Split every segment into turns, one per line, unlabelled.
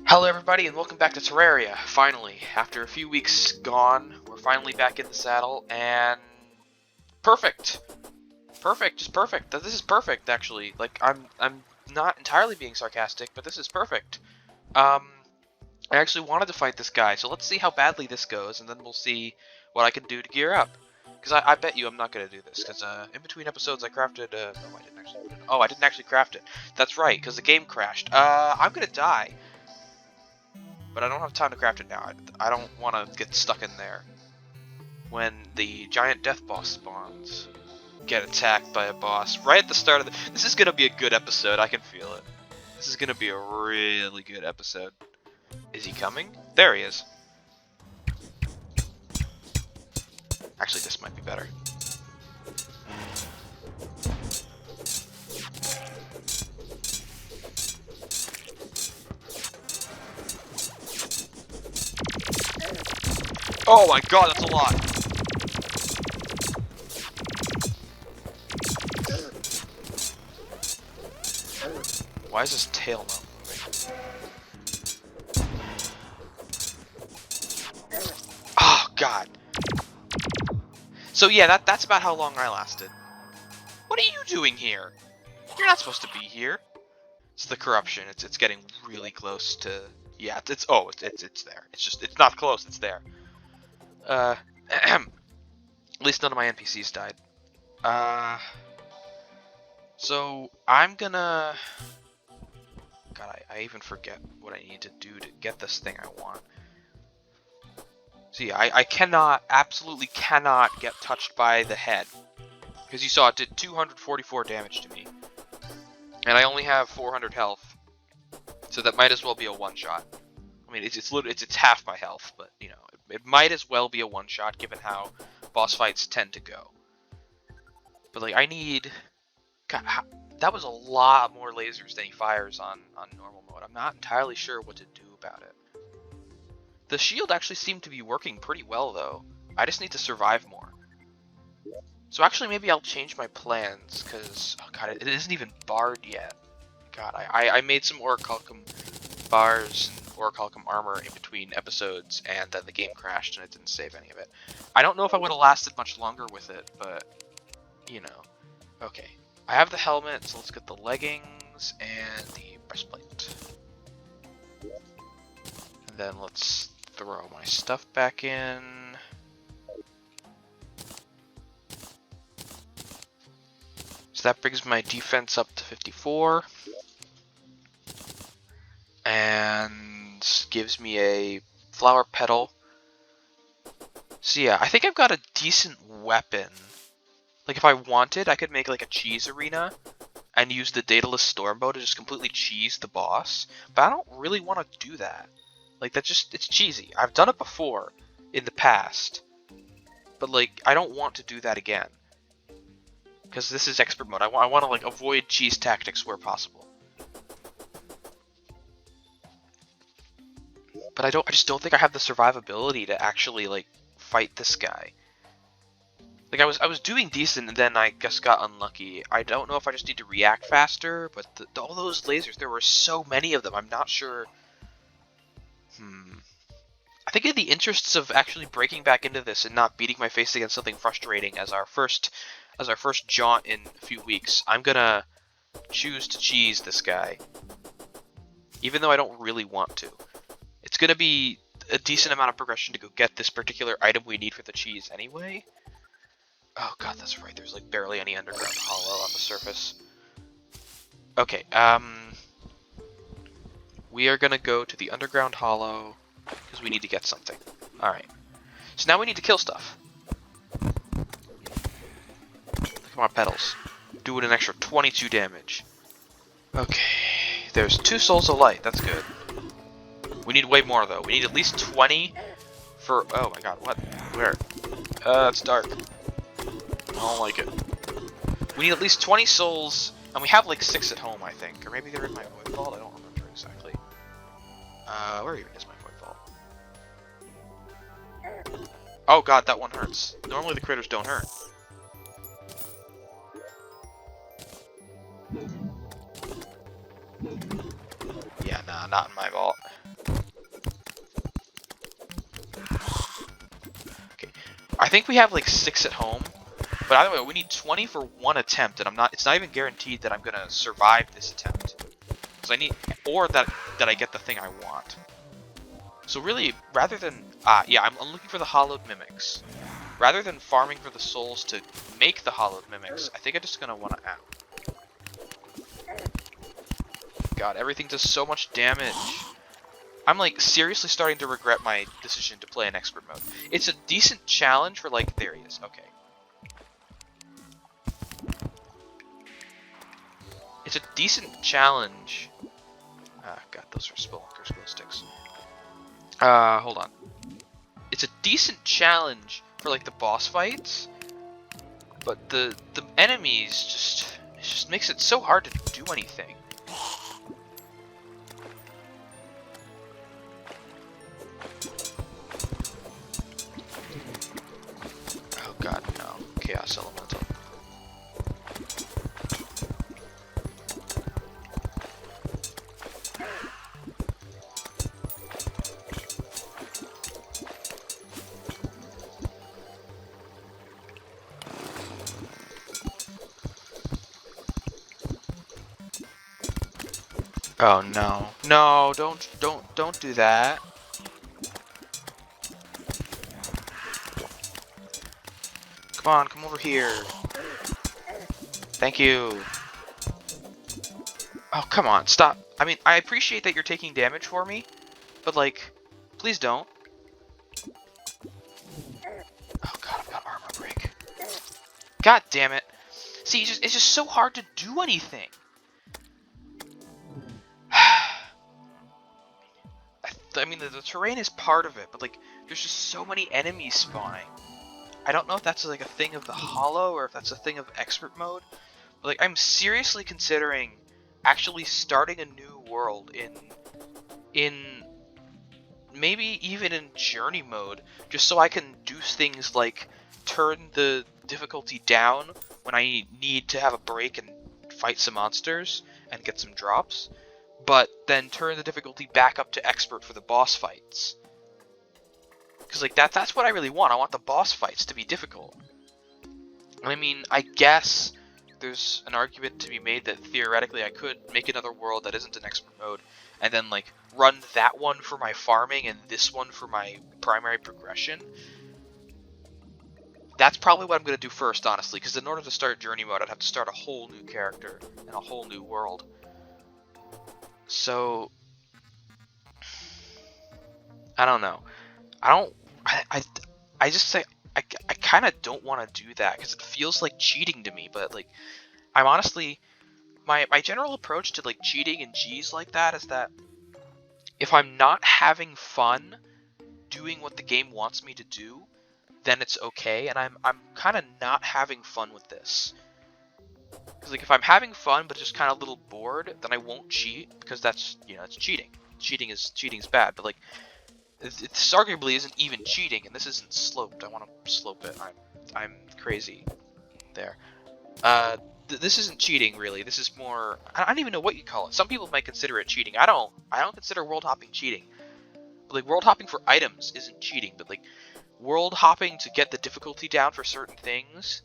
Hello everybody and welcome back to Terraria. Finally, after a few weeks gone, we're finally back in the saddle and perfect. Perfect, just perfect. This is perfect actually. Like I'm not entirely being sarcastic, but this is perfect. I actually wanted to fight this guy, so let's see how badly this goes and then we'll see what I can do to gear up. Because I bet you I'm not going to do this, because in between episodes I crafted, no, I didn't actually, oh, I didn't actually craft it. That's right, because the game crashed. I'm going to die. But I don't have time to craft it now. I don't want to get stuck in there. When the giant death boss spawns, get attacked by a boss right at the start of the... This is going to be a good episode, I can feel it. This is going to be a really good episode. Is he coming? There he is. Actually, this might be better. Oh my god, that's a lot! Why is his tail not moving? Oh god. So yeah, that's about how long I lasted. What are you doing here? You're not supposed to be here. It's the corruption. It's getting really close to... Yeah, it's there. It's not close, it's there. At least none of my NPCs died. So I'm gonna... God, I even forget what I need to do to get this thing I want. See, I cannot, absolutely cannot get touched by the head. Because you saw it did 244 damage to me. And I only have 400 health. So that might as well be a one-shot. I mean, it's half my health, but, you know, it might as well be a one-shot given how boss fights tend to go. But, like, I need... God, that was a lot more lasers than he fires on normal mode. I'm not entirely sure what to do about it. The shield actually seemed to be working pretty well, though. I just need to survive more. So actually, maybe I'll change my plans, because, oh god, it isn't even barred yet. God, I made some orichalcum bars and orichalcum armor in between episodes, and then the game crashed and it didn't save any of it. I don't know if I would have lasted much longer with it, but, you know. Okay, I have the helmet, so let's get the leggings and the breastplate. And then let's throw my stuff back in. So that brings my defense up to 54. And gives me a flower petal. So yeah, I think I've got a decent weapon. Like if I wanted, I could make like a cheese arena and use the Daedalus Stormbow to just completely cheese the boss. But I don't really want to do that. Like that's just, it's cheesy. I've done it before in the past. But like, I don't want to do that again. Because this is expert mode. I want to like avoid cheese tactics where possible. But I just don't think I have the survivability to actually like fight this guy. Like I was doing decent and then I just got unlucky. I don't know if I just need to react faster, but all those lasers, there were so many of them. I'm not sure. I think in the interests of actually breaking back into this and not beating my face against something frustrating as our first jaunt in a few weeks, I'm gonna choose to cheese this guy. Even though I don't really want to. It's gonna be a decent amount of progression to go get this particular item we need for the cheese anyway. Oh god, that's right, there's like barely any underground hollow on the surface. Okay, we are gonna go to the underground hollow because we need to get something. Alright. So now we need to kill stuff. Look at my petals. Doing an extra 22 damage. Okay, there's 2 souls of light, that's good. We need way more though. We need at least 20 for... Oh my god, what? Where? It's dark. I don't like it. We need at least 20 souls, and we have like 6 at home, I think. Or maybe they're in my void vault, I don't remember exactly. Where even is my void vault? Oh god, that one hurts. Normally the critters don't hurt. Yeah, nah, not in my vault. think we have like 6 at home. But either way, we need 20 for 1 attempt, and it's not even guaranteed that I'm gonna survive this attempt. Because I need, or that I get the thing I want. So really, rather than, yeah, I'm looking for the hollowed mimics. Rather than farming for the souls to make the hollowed mimics, I think I'm just gonna wanna out. God, everything does so much damage. I'm like seriously starting to regret my decision to play in expert mode. It's a decent challenge for like, there he is, okay. It's a decent challenge. God, those are Spelunker's glow sticks. Hold on. It's a decent challenge for like the boss fights, but the enemies it just makes it so hard to do anything. Oh God, no. Chaos Elemental. Oh no. No, don't do that. Come on, come over here. Thank you. Oh, come on, stop. I mean, I appreciate that you're taking damage for me, but like, please don't. Oh God, I've got armor break. God damn it. See, it's just so hard to do anything. I mean, the terrain is part of it, but like, there's just so many enemies spawning. I don't know if that's like a thing of the hollow or if that's a thing of expert mode. But like, I'm seriously considering actually starting a new world in maybe even in journey mode, just so I can do things like turn the difficulty down when I need to have a break and fight some monsters and get some drops, but then turn the difficulty back up to expert for the boss fights. Because like that's what I really want. I want the boss fights to be difficult. I mean, I guess there's an argument to be made that theoretically I could make another world that isn't in expert mode, and then like run that one for my farming and this one for my primary progression. That's probably what I'm going to do first, honestly, because in order to start journey mode, I'd have to start a whole new character and a whole new world. So, I don't know. I just say, I kind of don't want to do that, because it feels like cheating to me, but like, I'm honestly, my general approach to like cheating and G's like that is that if I'm not having fun doing what the game wants me to do, then it's okay, and I'm kind of not having fun with this. Because like if I'm having fun but just kind of a little bored, then I won't cheat, because that's, you know, it's cheating. Cheating's bad, but like this arguably isn't even cheating, and this isn't sloped. I want to slope it. I'm crazy there. This isn't cheating, really. This is more, I don't even know what you call it. Some people might consider it cheating. I don't consider world hopping cheating. But like world hopping for items isn't cheating, but like world hopping to get the difficulty down for certain things,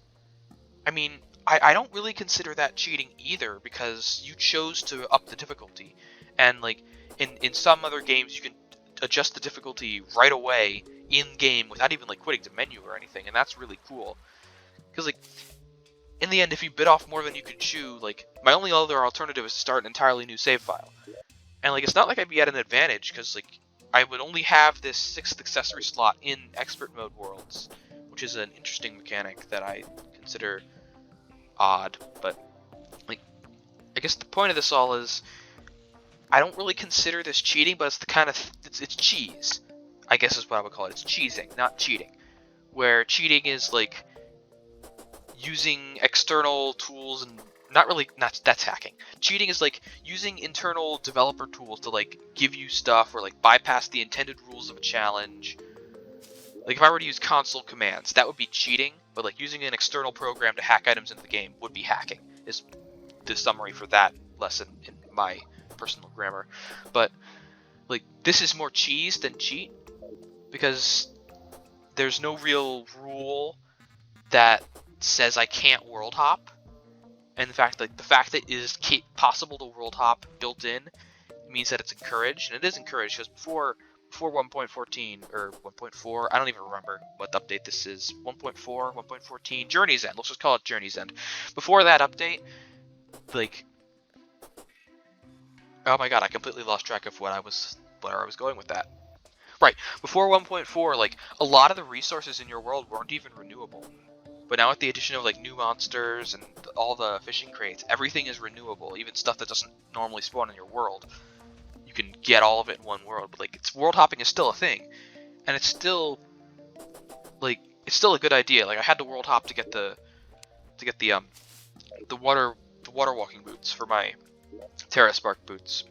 I mean, I don't really consider that cheating either, because you chose to up the difficulty, and like in some other games you can adjust the difficulty right away in game without even like quitting the menu or anything, and that's really cool. Because like in the end, if you bit off more than you could chew, like my only other alternative is to start an entirely new save file, and like it's not like I'd be at an advantage, because like I would only have this 6th accessory slot in expert mode worlds, which is an interesting mechanic that I consider odd, but like I guess the point of this all is I don't really consider this cheating, but it's the kind of it's cheese, I guess is what I would call it. It's cheesing, not cheating. Where cheating is like using external tools and that's hacking. Cheating is like using internal developer tools to like give you stuff or like bypass the intended rules of a challenge. Like if I were to use console commands, that would be cheating, but like using an external program to hack items into the game would be hacking, is the summary for that lesson in my personal grammar. But like this is more cheese than cheat, because there's no real rule that says I can't world hop. And in fact, like the fact that it is possible to world hop built in means that it's encouraged, and it is encouraged because before 1.14 or 1.4, I don't even remember what the update this is. 1.4, 1.14, Journey's End. Let's just call it Journey's End. Before that update, like, oh my god, I completely lost track of where I was going with that. Right, before 1.4, like a lot of the resources in your world weren't even renewable. But now with the addition of like new monsters and all the fishing crates, everything is renewable, even stuff that doesn't normally spawn in your world. You can get all of it in one world, but like world hopping is still a thing, and it's still a good idea. Like I had to world hop to get the water walking boots for my Terra Spark boots.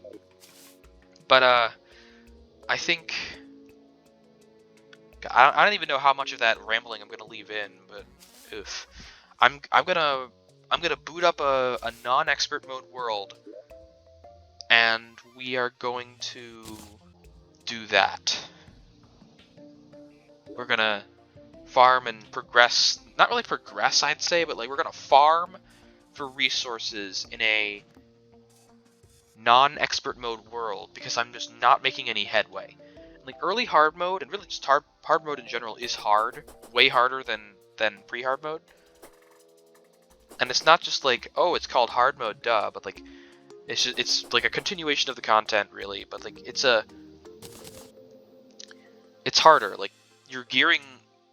But I think I don't even know how much of that rambling I'm gonna leave in, but oof. I'm gonna boot up a non-expert mode world, and we are going to do that. We're gonna farm and progress, not really progress I'd say, but like we're gonna farm for resources in a non-expert mode world because I'm just not making any headway. Like early hard mode, and really just hard mode in general, is hard, way harder than pre-hard mode. And it's not just like, oh, it's called hard mode, duh, but like it's like a continuation of the content really, but like it's harder. Like you're gearing,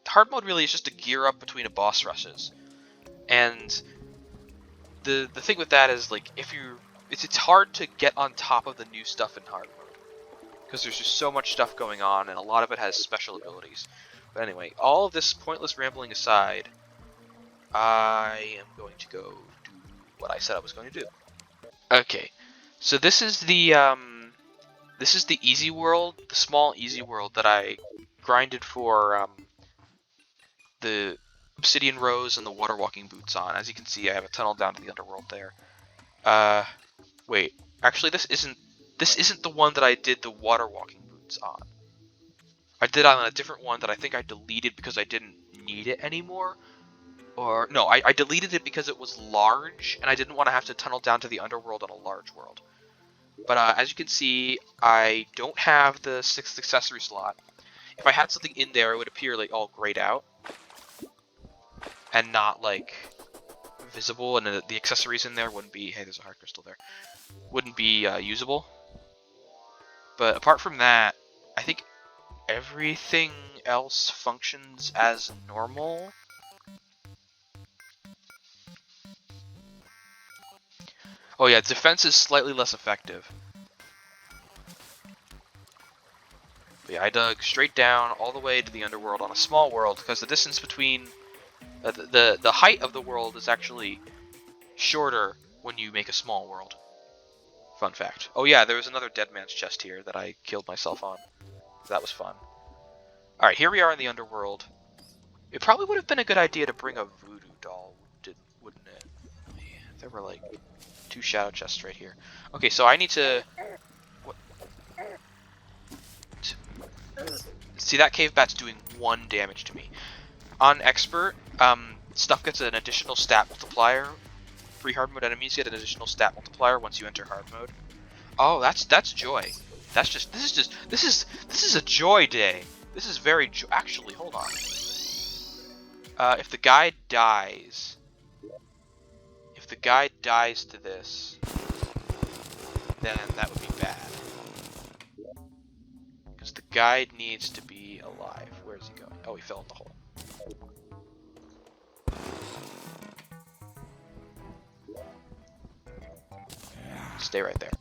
hard mode really is just a gear up between a boss rushes. And the thing with that is like it's hard to get on top of the new stuff in hard mode because there's just so much stuff going on, and a lot of it has special abilities. But anyway, all of this pointless rambling aside, I am going to go do what I said I was going to do. Okay, so this is the easy world, the small easy world that I grinded for the obsidian rose and the water walking boots on. As you can see, I have a tunnel down to the underworld there. Wait, actually this isn't the one that I did the water walking boots on. I did on a different one that I think I deleted because I didn't need it anymore. Or no, I deleted it because it was large and I didn't want to have to tunnel down to the underworld on a large world. But as you can see, I don't have the 6th accessory slot. If I had something in there, it would appear like all grayed out and not like visible, and the accessories in there wouldn't be, hey, there's a heart crystal there, wouldn't be usable. But apart from that, I think everything else functions as normal. Oh yeah, defense is slightly less effective. But yeah, I dug straight down all the way to the underworld on a small world because the distance between the height of the world is actually shorter when you make a small world. Fun fact. Oh yeah, there was another dead man's chest here that I killed myself on. That was fun. Alright, here we are in the underworld. It probably would have been a good idea to bring a voodoo doll, wouldn't it? Yeah, there were like 2 shadow chests right here. Okay, so I need to... What? See, that cave bat's doing 1 damage to me. On expert, stuff gets an additional stat multiplier. Free hard mode enemies get an additional stat multiplier once you enter hard mode. Oh, that's joy. This is a joy day. This is very actually, hold on. If the guy dies to this, then that would be bad. Because the guide needs to be alive. Where is he going? Oh, he fell in the hole. Stay right there.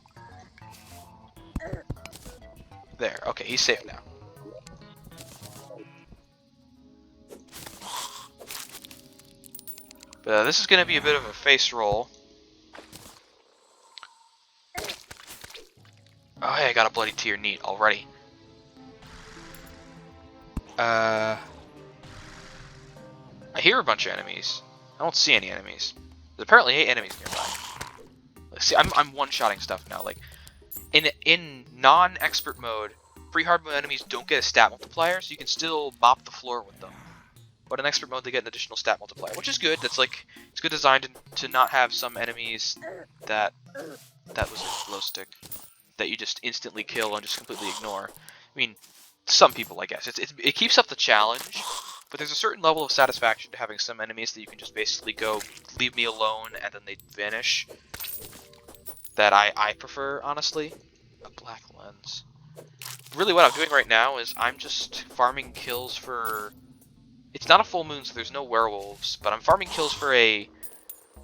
There. Okay, he's safe now. But this is going to be a bit of a face roll. Oh, hey, I got a bloody tear. Neat already. I hear a bunch of enemies. I don't see any enemies. There's apparently 8 enemies nearby. Let's see, I'm one-shotting stuff now. Like in non-expert mode, free hard mode enemies don't get a stat multiplier, so you can still mop the floor with them. But in expert mode, they get an additional stat multiplier, which is good. That's like, it's good designed to not have some enemies that was a glow stick that you just instantly kill and just completely ignore. I mean, some people, I guess. It keeps up the challenge, but there's a certain level of satisfaction to having some enemies that you can just basically go, leave me alone, and then they vanish. That I prefer, honestly. A black lens. Really what I'm doing right now is I'm just farming kills for... It's not a full moon, so there's no werewolves, but I'm farming kills for a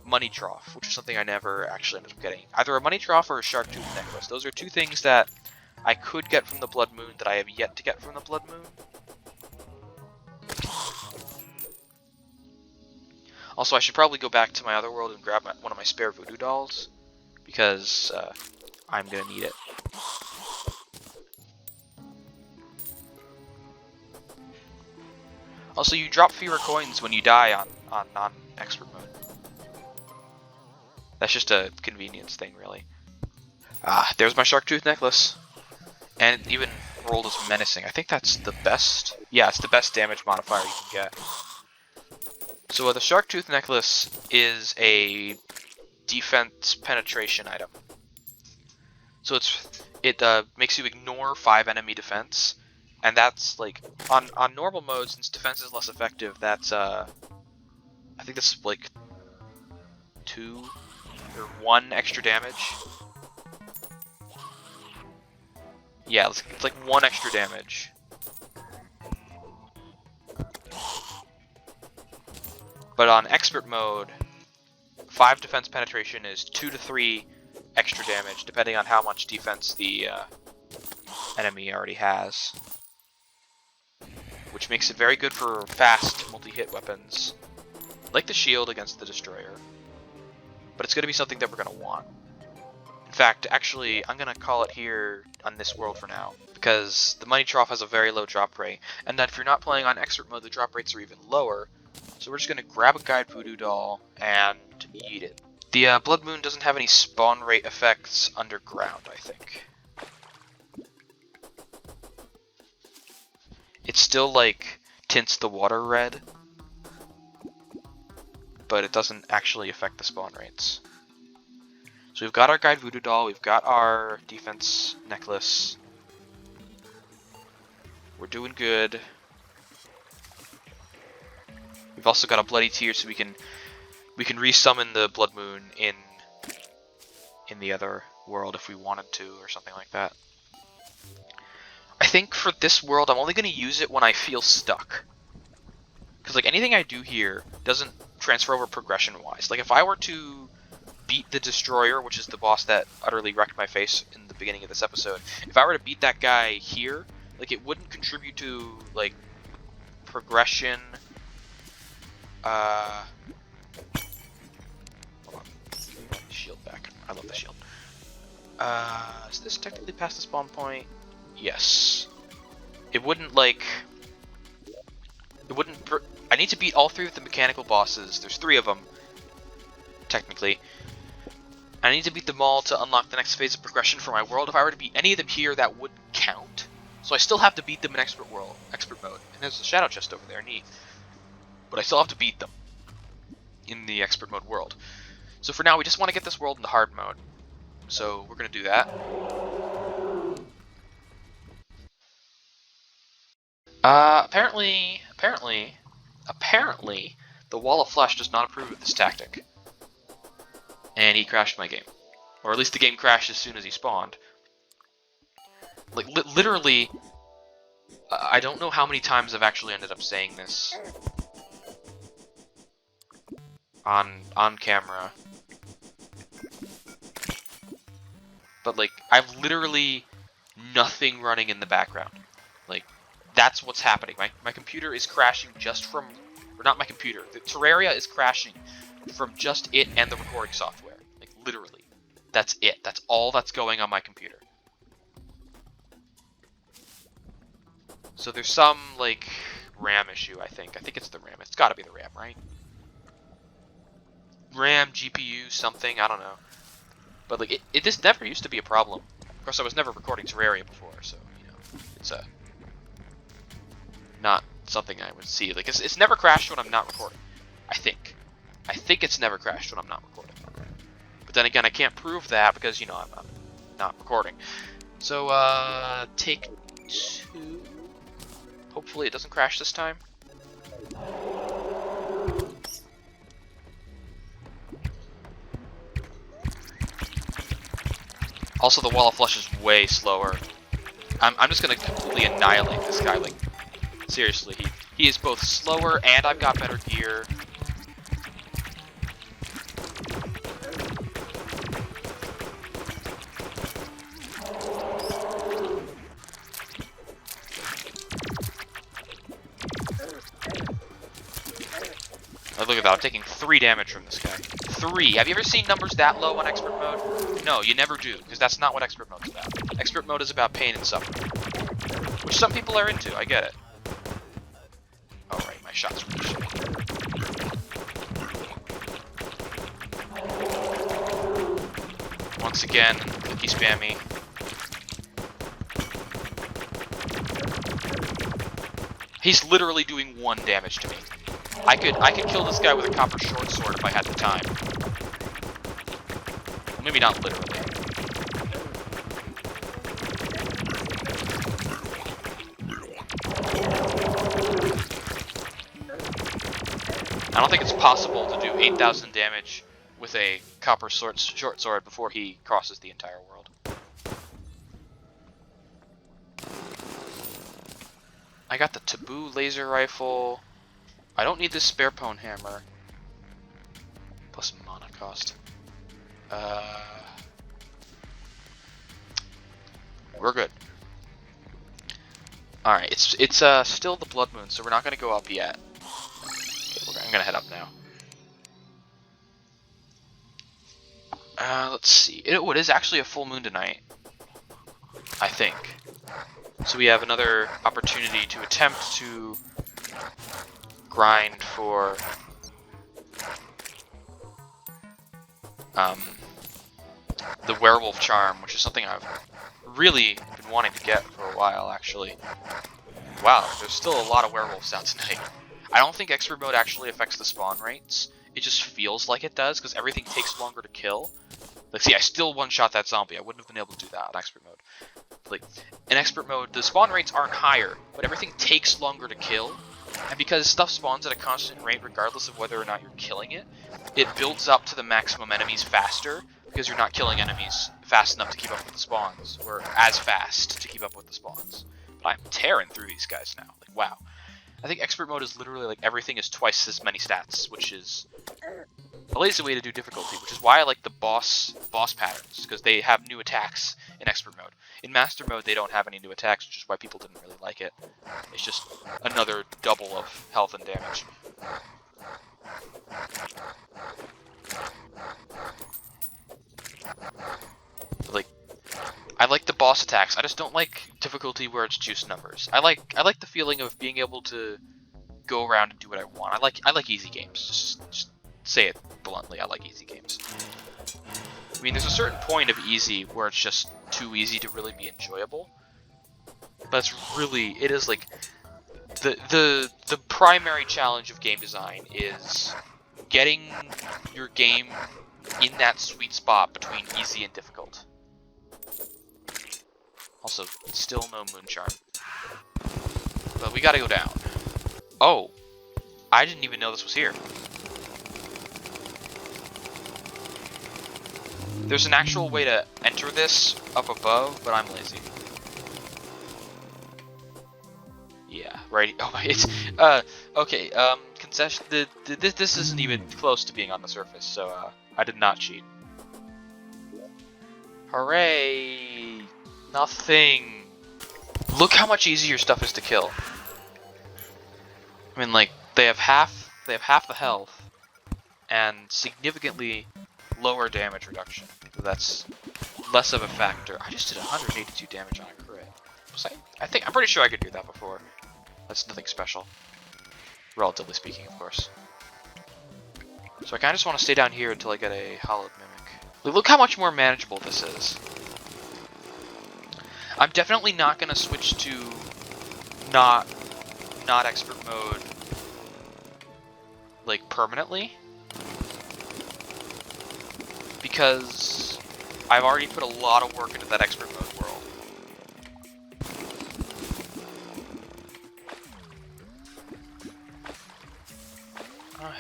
money trough, which is something I never actually ended up getting. Either a money trough or a shark tooth necklace. Those are two things that I could get from the blood moon that I have yet to get from the blood moon. Also, I should probably go back to my other world and grab one of my spare voodoo dolls, because I'm gonna need it. Also, you drop fewer coins when you die on non-expert mode. That's just a convenience thing, really. Ah, there's my shark tooth necklace. And it even rolled as menacing. I think that's the best. Yeah, it's the best damage modifier you can get. So the shark tooth necklace is a defense penetration item. So it makes you ignore 5 enemy defense, and that's like on normal mode, since defense is less effective. That's I think that's like 2 or 1 extra damage. Yeah, it's like 1 extra damage. But on expert mode, 5 defense penetration is 2 to 3 extra damage, depending on how much defense the enemy already has. Which makes it very good for fast multi-hit weapons, like the shield against the destroyer. But it's going to be something that we're going to want. In fact, actually, I'm going to call it here on this world for now, because the money trough has a very low drop rate, and that if you're not playing on expert mode, the drop rates are even lower. So we're just going to grab a guide voodoo doll and eat it. The blood moon doesn't have any spawn rate effects underground, I think. It still, like, tints the water red, but it doesn't actually affect the spawn rates. So we've got our guide voodoo doll, we've got our defense necklace. We're doing good. We've also got a bloody tear, so we can resummon the blood moon in the other world if we wanted to, or something like that. I think for this world, I'm only going to use it when I feel stuck. Because like anything I do here doesn't transfer over progression-wise. Like if I were to beat the Destroyer, which is the boss that utterly wrecked my face in the beginning of this episode, if I were to beat that guy here, like it wouldn't contribute to like progression. Hold on. Give me my shield back. I love the shield. Is this technically past the spawn point? Yes. It wouldn't like... It wouldn't... I need to beat all 3 of the mechanical bosses. There's 3 of them, technically. I need to beat them all to unlock the next phase of progression for my world. If I were to beat any of them here, that wouldn't count. So I still have to beat them in expert mode. And there's a shadow chest over there, neat. But I still have to beat them in the expert mode world. So for now, we just want to get this world in the hard mode. So we're going to do that. Apparently, the Wall of Flesh does not approve of this tactic. And he crashed my game. Or at least the game crashed as soon as he spawned. Like, literally, I don't know how many times I've actually ended up saying this on camera. But, like, I've literally nothing running in the background. Like, that's what's happening. My computer is crashing just from... Or not my computer. The Terraria is crashing from just it and the recording software. Like, literally. That's it. That's all that's going on my computer. So there's some, like, RAM issue, I think. I think it's the RAM. It's gotta be the RAM, right? RAM, GPU, something, I don't know. But, like, this never used to be a problem. Of course, I was never recording Terraria before, so, you know, it's not something I would see. Like, it's never crashed when I'm not recording. I think it's never crashed when I'm not recording. But then again, I can't prove that because, you know, I'm not recording. So, take 2. Hopefully it doesn't crash this time. Also, the wall of flesh is way slower. I'm just gonna completely annihilate this guy. Like, seriously, he is both slower and I've got better gear. Oh, look at that, I'm taking 3 damage from this guy. 3! Have you ever seen numbers that low on expert mode? No, you never do, because that's not what expert mode is about. Expert mode is about pain and suffering. Which some people are into, I get it. Oh right, my shots were shit. Once again, cookie spammy. He's literally doing 1 damage to me. I could kill this guy with a copper short sword if I had the time. Well, maybe not literally. I don't think it's possible to do 8,000 damage with a copper short sword before he crosses the entire world. I got the taboo laser rifle. I don't need this spare pwn hammer. Plus mana cost. We're good. Alright, it's still the blood moon, so we're not gonna go up yet. Okay, I'm gonna head up now. Let's see. It is actually a full moon tonight. I think. So we have another opportunity to attempt to grind for the werewolf charm, which is something I've really been wanting to get for a while, actually. Wow, there's still a lot of werewolves out tonight. I don't think expert mode actually affects the spawn rates. It just feels like it does, because everything takes longer to kill. Like, see, I still one-shot that zombie. I wouldn't have been able to do that in expert mode. Like, in expert mode, the spawn rates aren't higher, but everything takes longer to kill. And because stuff spawns at a constant rate regardless of whether or not you're killing it, it builds up to the maximum enemies faster, because you're not killing enemies fast enough to keep up with the spawns, or as fast to keep up with the spawns. But I'm tearing through these guys now. Like, wow. I think expert mode is literally like everything is twice as many stats, which is a lazy way to do difficulty, which is why I like the boss patterns, because they have new attacks in expert mode. In master mode, they don't have any new attacks, which is why people didn't really like it. It's just another double of health and damage. Like, I like the boss attacks. I just don't like difficulty where it's juice numbers. I like the feeling of being able to go around and do what I want. I like easy games. Just say it bluntly. I like easy games. I mean, there's a certain point of easy where it's just too easy to really be enjoyable. But it is like the primary challenge of game design is getting your game in that sweet spot between easy and difficult. Also, still no moon charm. But we gotta go down. Oh, I didn't even know this was here. There's an actual way to enter this up above, but I'm lazy. Yeah, right. Oh, it's okay. Concession. This isn't even close to being on the surface, so I did not cheat. Hooray! Nothing. Look how much easier stuff is to kill. I mean, like they have half the health and significantly lower damage reduction. So that's less of a factor. I just did 182 damage on a crit. I'm pretty sure I could do that before. That's nothing special. Relatively speaking, of course. So I kinda just want to stay down here until I get a hollowed mimic. Look how much more manageable this is. I'm definitely not gonna switch to not expert mode like permanently, because I've already put a lot of work into that expert mode world.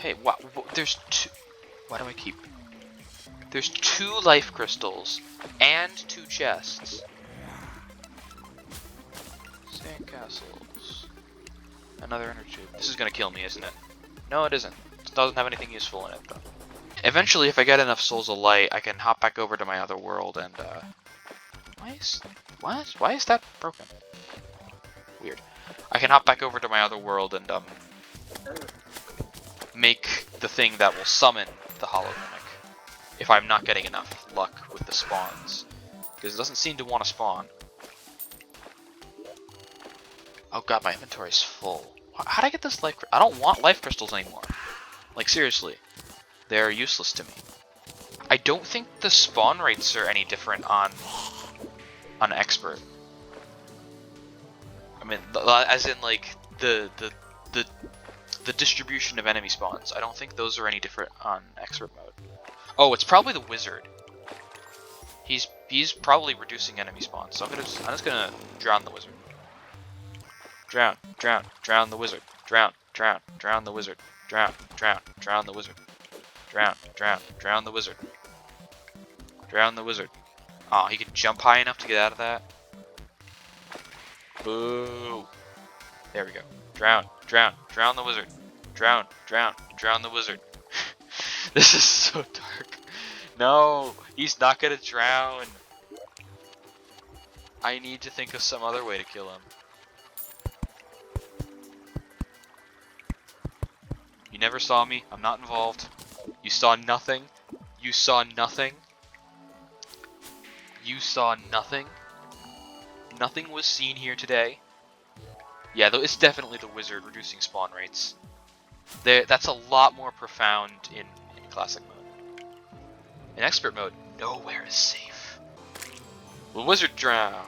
Hey, wow, there's two. Why do I keep? There's 2 life crystals and 2 chests. Sandcastles. Another inner tube. This is gonna kill me, isn't it? No, it isn't. It doesn't have anything useful in it, though. Eventually, if I get enough souls of light, I can hop back over to my other world and, Why is that broken? Weird. I can hop back over to my other world and, make the thing that will summon the Hollow Mimic. If I'm not getting enough luck with the spawns. Because it doesn't seem to want to spawn. Oh god, my inventory's full. How'd I get this life? I don't want life crystals anymore. Like, seriously. They're useless to me. I don't think the spawn rates are any different on expert. I mean, as in, like, the distribution of enemy spawns. I don't think those are any different on expert mode. Oh, it's probably the wizard. He's probably reducing enemy spawns. So I'm just gonna drown the wizard. Drown the wizard. Drown the wizard. Drown the wizard. Drown the wizard. Drown the wizard. Oh, he can jump high enough to get out of that. Boo. There we go. Drown the wizard. Drown the wizard. This is so dark. No, he's not gonna drown. I need to think of some other way to kill him. You never saw me. I'm not involved. You saw nothing. You saw nothing. You saw nothing. Nothing was seen here today. Yeah, though it's definitely the wizard reducing spawn rates. That's a lot more profound in classic mode. In expert mode, nowhere is safe. The wizard drowned.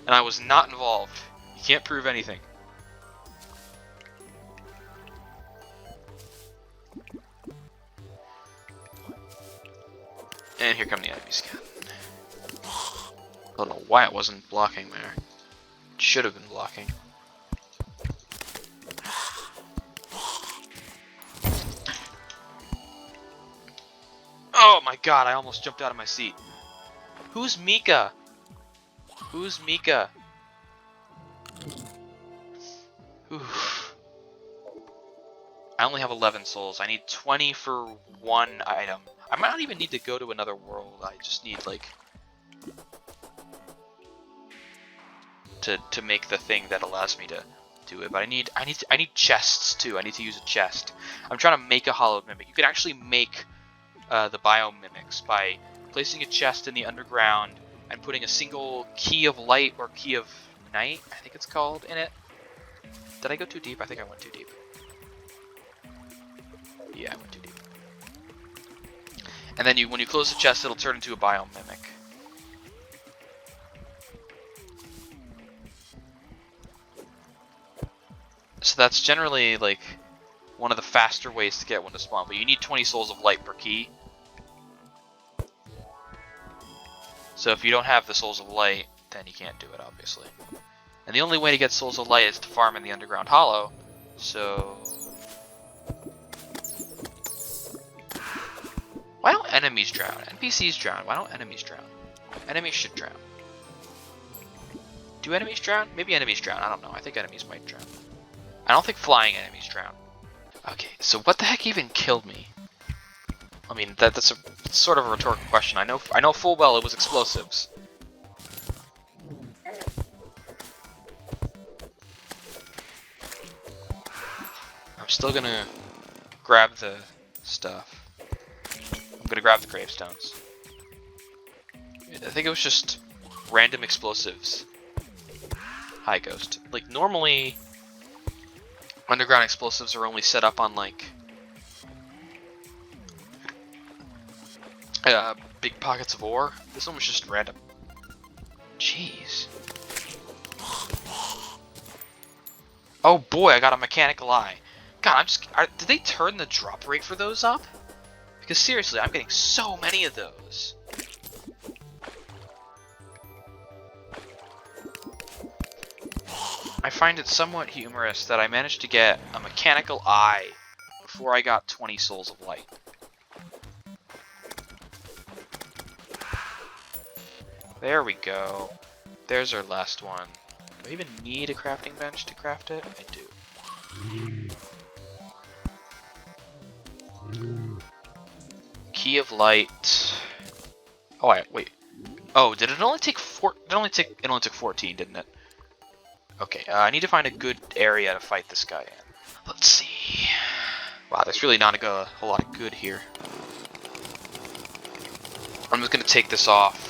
And I was not involved. You can't prove anything. And here come the enemies again. I don't know why it wasn't blocking there. It should have been blocking. Oh my god, I almost jumped out of my seat. Who's Mika? Who's Mika? Oof. I only have 11 souls. I need 20 for one item. I might not even need to go to another world. I just need, like, to make the thing that allows me to do it. But I need chests too. I need to use a chest. I'm trying to make a hollow mimic. You can actually make the biomimics by placing a chest in the underground and putting a single key of light or key of night, I think it's called, in it. Did I go too deep? I think I went too deep. Yeah, I went too deep. And then when you close the chest, it'll turn into a biomimic. So that's generally, like, one of the faster ways to get one to spawn, but you need 20 souls of light per key. So if you don't have the souls of light, then you can't do it, obviously. And the only way to get souls of light is to farm in the underground hollow, so... Why don't enemies drown? NPCs drown. Why don't enemies drown? Enemies should drown. Do enemies drown? Maybe enemies drown. I don't know. I think enemies might drown. I don't think flying enemies drown. Okay, so what the heck even killed me? I mean, that's sort of a rhetorical question. I know full well it was explosives. I'm still gonna grab the stuff. I'm gonna grab the gravestones. I think it was just random explosives. Hi, Ghost. Like, normally, underground explosives are only set up on, like, big pockets of ore. This one was just random. Jeez. Oh boy, I got a mechanical eye. God, did they turn the drop rate for those up? Because seriously, I'm getting so many of those. I find it somewhat humorous that I managed to get a mechanical eye before I got 20 souls of light. There we go. There's our last one. Do I even need a crafting bench to craft it? I do. Key of light. Oh, wait. Oh, did it only take it only took 14, didn't it? Okay, I need to find a good area to fight this guy in. Let's see. Wow, there's really not a whole lot of good here. I'm just gonna take this off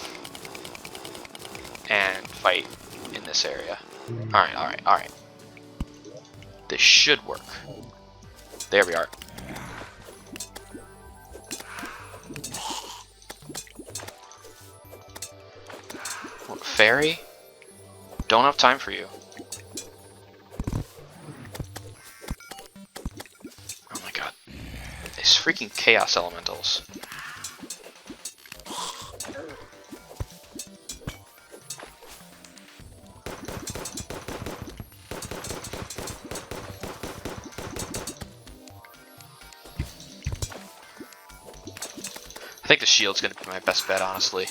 and fight in this area. Alright. This should work. There we are. What, fairy? Don't have time for you. Oh my god. These freaking chaos elementals. I think the shield's gonna be my best bet, honestly.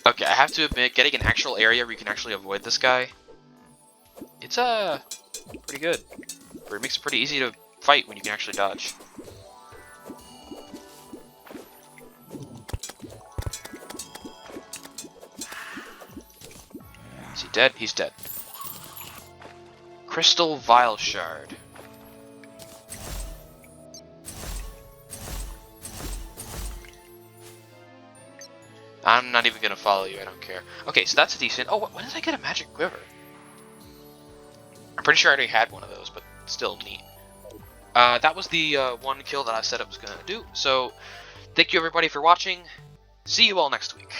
Okay, I have to admit, getting an actual area where you can actually avoid this guy, it's pretty good. It makes it pretty easy to fight when you can actually dodge. Is he dead? He's dead. Crystal Vial Shard. I'm not even gonna follow you, I don't care. Okay, so that's a decent... Oh, when did I get a magic quiver? I'm pretty sure I already had one of those, but still neat. That was the one kill that I said I was gonna do. So, thank you everybody for watching. See you all next week.